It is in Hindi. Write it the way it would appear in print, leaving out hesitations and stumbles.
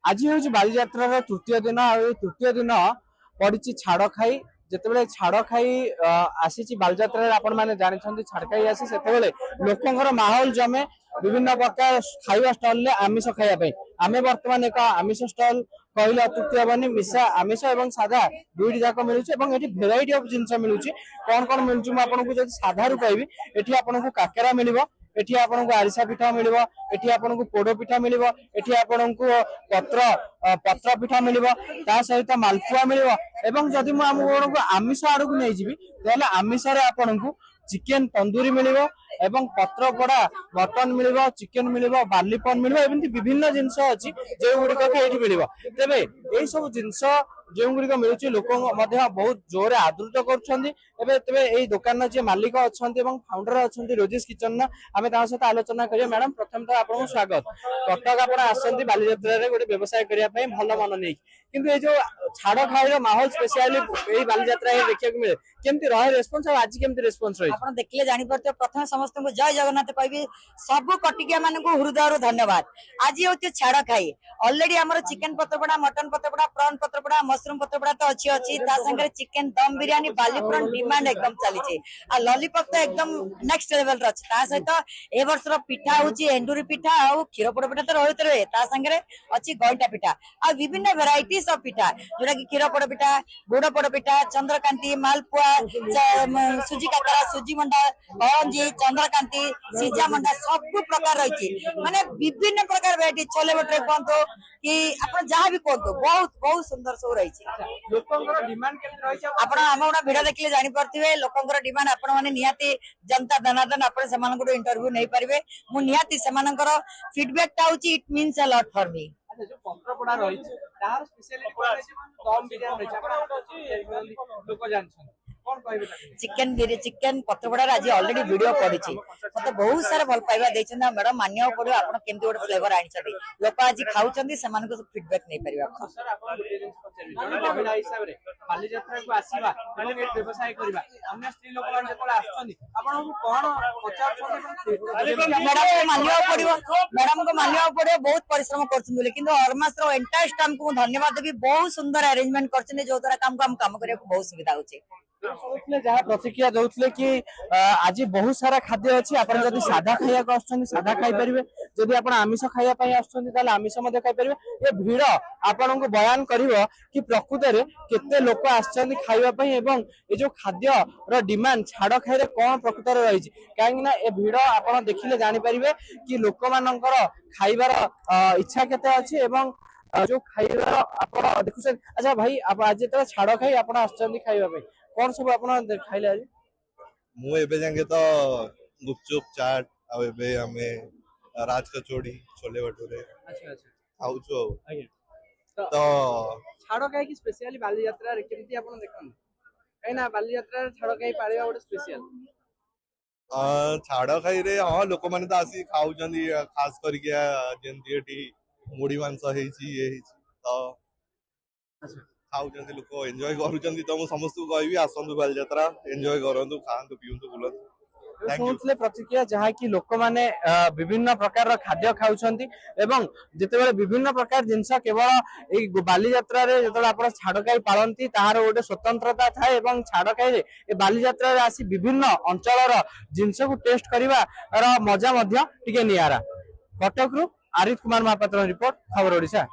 आज हूँ बालीजात्रार तृतीय दिन तृतीय दिन पड़ी छाड़ खाई जिते छाड़ खाई आसी बालीजात्रा आपण मैंने जानते छाड़ खाई आसी से लोकंर माहौल जमे विभिन्न प्रकार खाଇବା स्टल आमिष खायापी आम बर्तमान एक आमिष स्टल कहले अत्युक्ति हेनी मिशा आमिष और साधा दुईटी जाक मिलूँ भेराइटी अफ जिन मिलूँ कौन कौन मिलूँ मुझे साधारू कहबी ये आपको काकेरा मिल एठी आपनको आरिसा पिठा मिलिबो एठी आपनको पोड़ो पिठा मिलिबो एठी आपनको पत्र पिठा मिलिबो ता सहित मालपुआ मिलिबो एवं जदि मु आपनको आमिष आड़ को नहीं जीवी ताले आमिष रे आपनको चिकेन तंदूरी मिलिबो एवं पत्र पोड़ा मटन मिलिबो चिकेन मिलिबो बालीपन मिलिबो एमती विभिन्न जिंस अछि जे गुडी को एठी मिलिबो तबे एई सब जिंस जो गुड़िक मिलूँ लोक बहुत जोर आदृत कर दुकान जी मालिक अच्छा फाउंडर अच्छा रोजिस किचन आम सहित आलोचना करिए मैडम प्रथम तो आपको स्वागत कटक आप आसती बालीजात्रा गोटे व्यवसाय करने भल मन नहीं किंतु ये जो छाड़ खाई माहौल स्पेशली बालीजात्रा देखा मिले केमती रहे रेस्पॉन्स आज केमती रेस्पॉन्स रही आप देखले जानी पड़ते प्रथम समस्त को जय जगन्नाथ कहबी सब कटिकिया मान हृदय धन्यवाद। आज हूँ छाड़ खाई ऑलरेडी आमर चिकेन पत्रपड़ा मटन पत्रपड़ा प्रॉन पत्रपड़ा मशरूम पत्रपड़ा तो अच्छी अच्छी सागर चिकेन दम बिरियानी बालीपुरन डिमांड एकदम चली आ लॉलीपॉप तो एकदम नेक्स्ट लेवल अच्छी सहित ए वर्ष पिठा हूँ एंडुरी पिठा और क्षीर पोड़ पिठा तो रही रहे सागर अच्छी गईटा पिठा आ विभिन्न भेराइटीज ऑफ पिठा जोटा कि क्षीर पोड़ पिठा गुड़ पोड़ पिठा चंद्रकांति मालपुआ सुजी काकरा सुजी मंडा करंजी चंद्रकांति सीजा मंडा सब प्रकार रही माने विभिन्न प्रकार भेराइटी छोले भटूरे कहतो कि आपण जहाँ भी कहतो बहुत बहुत सुंदर सब रही लोकंर डिमांड केते रही आपण हम भिडियो देखले जानि परथिबे लोकंर डिमांड आपण माने निहाती जनता दनादन आपण सेमानकर इंटरव्यू नै परिबे मु निहाती सेमानकर फीडबैक ता होची it means a lot for me. अच्छा जो पत्रपड़ा रही तार स्पेशलिटी कोन रही दम बिरयानी रही आपण अछि लोक जानछन चिकेन चिकेन पत्रपड़ा आज ऑलरेडी वीडियो पड़ी मत बहुत सारा भल पाइबा देछन मैडम मानिया पड़ो आपण केमती गोटे फ्लेवर आनी लोक आज खाऊचंदी सेमान को फीडबैक नै परिबा सर आपण महिला हिसाब रे बालीजात्रा को आसीबा माने ए व्यवसाय करबा अन्य स्त्री लोक मान जेतले आछथि आपण कोन पचार मैडम को मानिया पड़ो बहुत परिश्रम करछन बोले किंतु हरमास रो एंटायर स्टाफ को धन्यवाद देबी बहुत सुंदर अरेंजमेंट करछन जो द्वारा काम करिया को बहुत सुविधा होची जहाँ प्रतिक्रिया दौले कि आज बहुत सारा खाद्य अच्छी आप साधा खाया साधा खाई पारे जदि आप आमिष खायापी आमिष खाईपर ये भीड़ आपण को बयान कर कि प्रकृत में केते लोक आसपाई ये जो खाद्य डिमांड छाड़ खाई कौन प्रकृत रही कहीं ए भीड़ आप देखिले जापर कि लोक मानकर खाइबार इच्छा केते अच्छी जो खाइबार आप देखुं। अच्छा भाई आप आज जो छाड़ खाई आप खाइबा कौन सब आप खाइले आज मु एबे जांगे तो गुपचुप चाट आ एबे हमें राज कचौड़ी छोले भटूरे अच्छा अच्छा खाऊ छु तो छाड़ खाई की स्पेशली बालीजात्रा रे केमती आपण देखन कहिना बालीजात्रा रे छाड़ खाई पाळिबा गोटे स्पेशल छाड़ खाई रे हां लोक माने तो आसी खाऊ जंदी खास करके जेंती एठी मुड़ी मांस हेची ये हेची तो अच्छा खाऊचंदी लोक एंजॉय करूचंदी तो मु समस्त को कहबी आसंतु बालीजात्रा एंजॉय करंतु खांतु पियंतु बुलंतु सुनले प्रतिक्रिया जहाँ कि लोक माने विभिन्न प्रकार खाद्य खाउछंती एवं जेतेबेले विभिन्न प्रकार जिंस केवल ए बालीजात्रा रे जेतेबेले आपण छाड़खाई पालंती ताहार गोटे स्वतंत्रता थाए एवं छाड़खाई रे ए बालीजात्रा रे आसी विभिन्न अंचलर जिंस को टेस्ट करिवा मजा मध्य टिके नियारा। कटक रु आरित कुमार महापात्र रिपोर्ट खबर ओडिशा।